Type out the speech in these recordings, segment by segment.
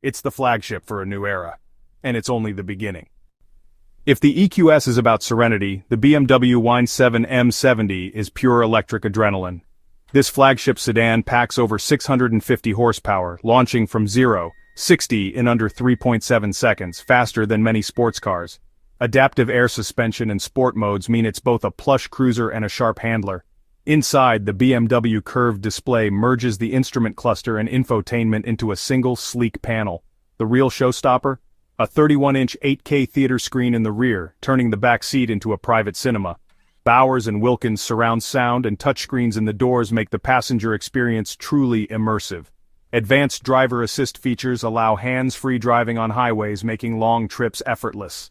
It's the flagship for a new era. And it's only the beginning. If the EQS is about serenity, the BMW i7 M70 is pure electric adrenaline. This flagship sedan packs over 650 horsepower, launching from 0-60 in under 3.7 seconds, faster than many sports cars. Adaptive air suspension and sport modes mean it's both a plush cruiser and a sharp handler. Inside, the BMW curved display merges the instrument cluster and infotainment into a single, sleek panel. The real showstopper? A 31-inch 8K theater screen in the rear, turning the back seat into a private cinema. Bowers & Wilkins surround sound and touchscreens in the doors make the passenger experience truly immersive. Advanced driver assist features allow hands-free driving on highways, making long trips effortless.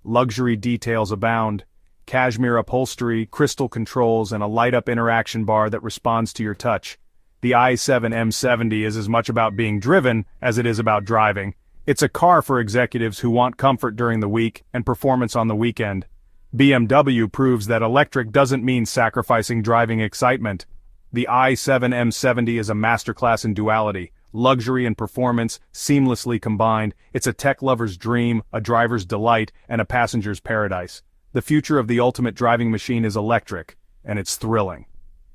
Luxury details abound. Cashmere upholstery, crystal controls, and a light-up interaction bar that responds to your touch. The i7 M70 is as much about being driven as it is about driving. It's a car for executives who want comfort during the week and performance on the weekend. BMW proves that electric doesn't mean sacrificing driving excitement. The i7 M70 is a masterclass in duality, luxury and performance seamlessly combined. It's a tech lover's dream, a driver's delight, and a passenger's paradise. The future of the ultimate driving machine is electric, and it's thrilling.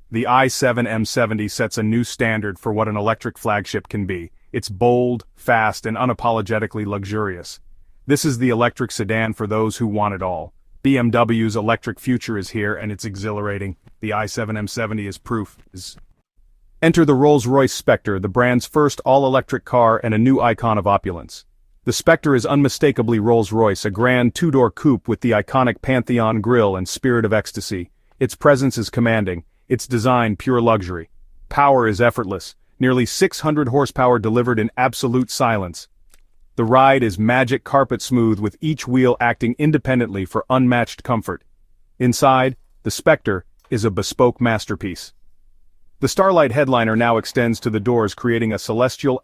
The i7 M70 sets a new standard for what an electric flagship can be. It's bold, fast, and unapologetically luxurious. This is the electric sedan for those who want it all. BMW's electric future is here, and it's exhilarating. The i7 M70 is proof. Enter the Rolls-Royce Spectre, the brand's first all-electric car and a new icon of opulence. The Spectre is unmistakably Rolls-Royce, a grand two-door coupe with the iconic Pantheon grille and spirit of ecstasy. Its presence is commanding, its design pure luxury. Power is effortless, nearly 600 horsepower delivered in absolute silence. The ride is magic carpet smooth with each wheel acting independently for unmatched comfort. Inside, the Spectre is a bespoke masterpiece. The Starlight headliner now extends to the doors, creating a celestial